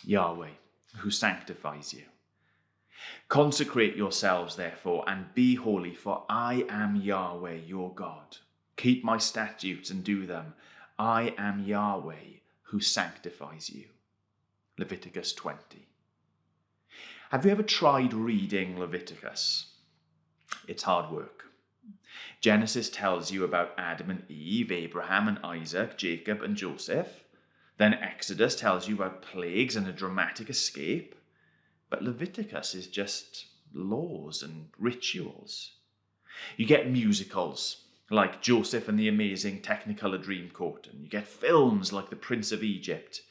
Yahweh, who sanctifies you. Consecrate yourselves, therefore, and be holy, for I am Yahweh, your God. Keep my statutes and do them. I am Yahweh, who sanctifies you. Leviticus 20. Have you ever tried reading Leviticus? It's hard work. Genesis tells you about Adam and Eve, Abraham and Isaac, Jacob and Joseph. Then Exodus tells you about plagues and a dramatic escape. But Leviticus is just laws and rituals. You get musicals like Joseph and the Amazing Technicolor Dreamcoat, and you get films like The Prince of Egypt.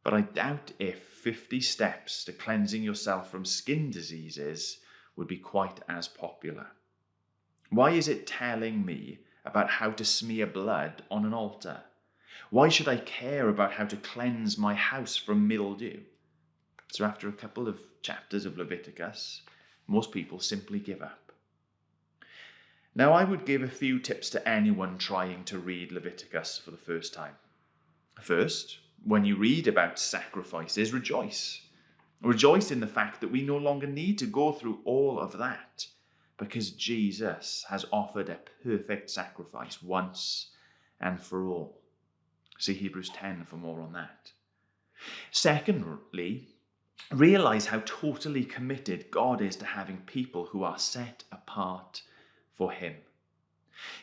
But I doubt if 50 steps to cleansing yourself from skin diseases would be quite as popular. Why is it telling me about how to smear blood on an altar? Why should I care about how to cleanse my house from mildew? So after a couple of chapters of Leviticus, most people simply give up. Now, I would give a few tips to anyone trying to read Leviticus for the first time. First, when you read about sacrifices, rejoice. Rejoice in the fact that we no longer need to go through all of that, because Jesus has offered a perfect sacrifice once and for all. See Hebrews 10 for more on that. Secondly, realize how totally committed God is to having people who are set apart for him.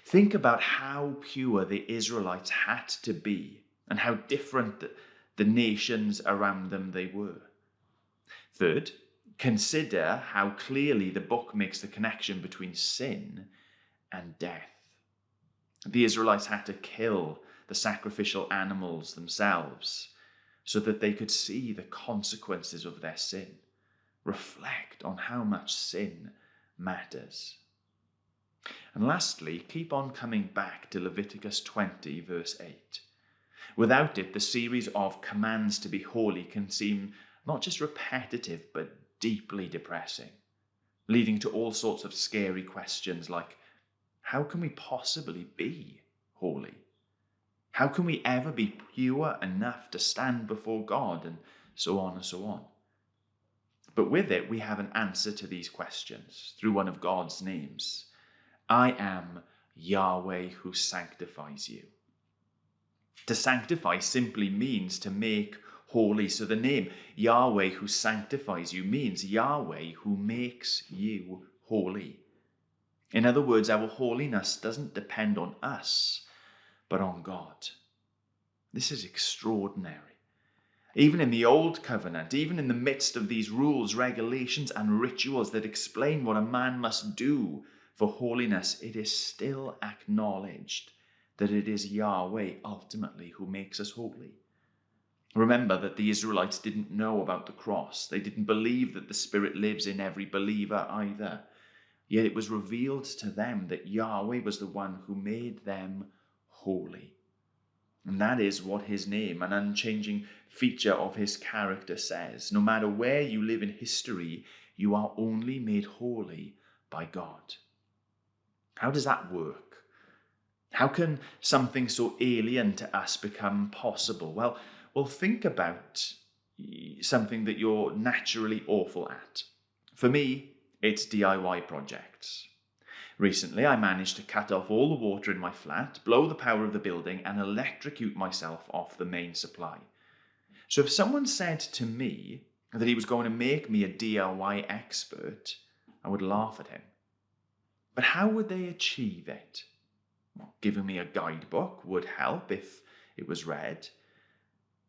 Think about how pure the Israelites had to be and how different the nations around them they were. Third, consider how clearly the book makes the connection between sin and death. The Israelites had to kill the sacrificial animals themselves so that they could see the consequences of their sin. Reflect on how much sin matters. And lastly, keep on coming back to Leviticus 20, verse 8. Without it, the series of commands to be holy can seem not just repetitive, but deeply depressing, leading to all sorts of scary questions like, how can we possibly be holy? How can we ever be pure enough to stand before God? And so on and so on. But with it, we have an answer to these questions through one of God's names. I am Yahweh who sanctifies you. To sanctify simply means to make holy. So the name Yahweh who sanctifies you means Yahweh who makes you holy. In other words, our holiness doesn't depend on us, but on God. This is extraordinary. Even in the Old Covenant, even in the midst of these rules, regulations, and rituals that explain what a man must do for holiness, it is still acknowledged that it is Yahweh ultimately who makes us holy. Remember that the Israelites didn't know about the cross. They didn't believe that the Spirit lives in every believer either. Yet it was revealed to them that Yahweh was the one who made them holy. And that is what his name, an unchanging feature of his character, says. No matter where you live in history, you are only made holy by God. How does that work? How can something so alien to us become possible? Well, think about something that you're naturally awful at. For me, it's DIY projects. Recently, I managed to cut off all the water in my flat, blow the power of the building, and electrocute myself off the main supply. So if someone said to me that he was going to make me a DIY expert, I would laugh at him. But how would they achieve it? Well, giving me a guidebook would help if it was read.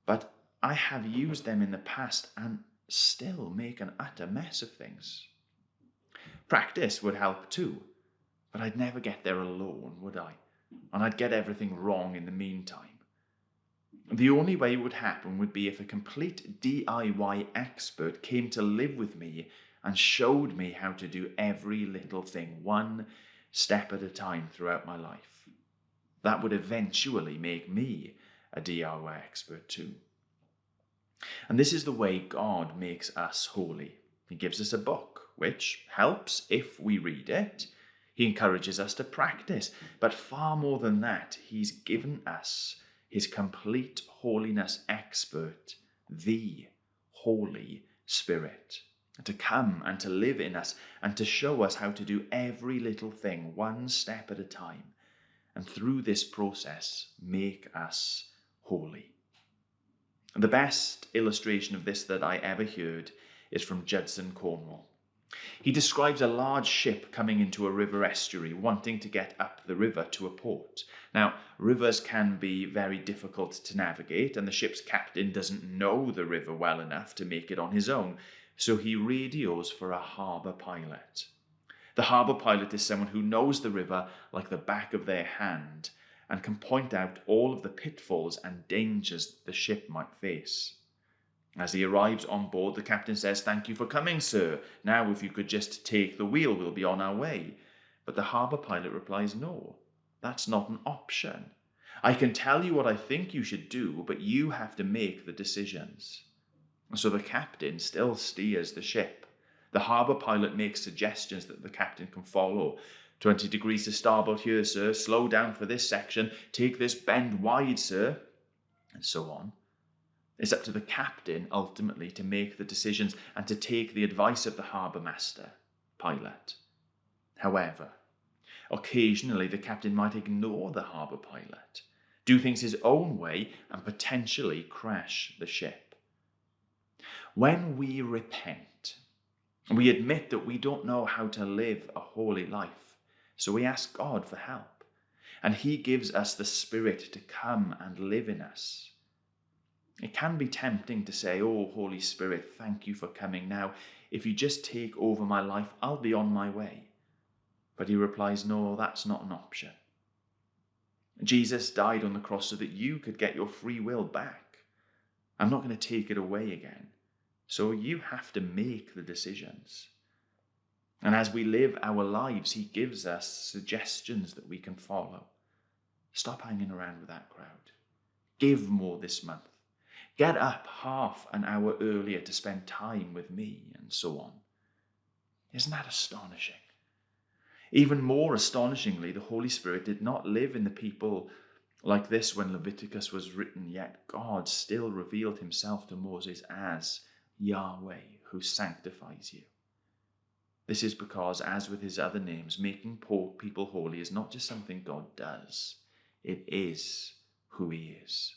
But I have used them in the past and still make an utter mess of things. Practice would help too. But I'd never get there alone, would I? And I'd get everything wrong in the meantime. The only way it would happen would be if a complete DIY expert came to live with me and showed me how to do every little thing, one step at a time throughout my life. That would eventually make me a DIY expert too. And this is the way God makes us holy. He gives us a book, which helps if we read it. He encourages us to practice, but far more than that, he's given us his complete holiness expert, the Holy Spirit to come and to live in us and to show us how to do every little thing one step at a time, and through this process make us holy. The best illustration of this that I ever heard is from Judson, Cornwall. He describes a large ship coming into a river estuary, wanting to get up the river to a port. Now, rivers can be very difficult to navigate, and the ship's captain doesn't know the river well enough to make it on his own, so he radios for a harbour pilot. The harbour pilot is someone who knows the river like the back of their hand and can point out all of the pitfalls and dangers the ship might face. As he arrives on board, the captain says, "Thank you for coming, sir. Now, if you could just take the wheel, we'll be on our way." But the harbour pilot replies, "No, that's not an option. I can tell you what I think you should do, but you have to make the decisions." So the captain still steers the ship. The harbour pilot makes suggestions that the captain can follow. 20 degrees to starboard here, sir. Slow down for this section. Take this bend wide, sir. And so on. It's up to the captain, ultimately, to make the decisions and to take the advice of the harbour master, pilot. However, occasionally the captain might ignore the harbour pilot, do things his own way, and potentially crash the ship. When we repent, we admit that we don't know how to live a holy life. So we ask God for help, and he gives us the Spirit to come and live in us. It can be tempting to say, "Oh, Holy Spirit, thank you for coming now. If you just take over my life, I'll be on my way." But he replies, "No, that's not an option. Jesus died on the cross so that you could get your free will back. I'm not going to take it away again. So you have to make the decisions." And as we live our lives, he gives us suggestions that we can follow. Stop hanging around with that crowd. Give more this month. Get up half an hour earlier to spend time with me, and so on. Isn't that astonishing? Even more astonishingly, the Holy Spirit did not live in the people like this when Leviticus was written, yet God still revealed himself to Moses as Yahweh who sanctifies you. This is because, as with his other names, making people holy is not just something God does. It is who he is.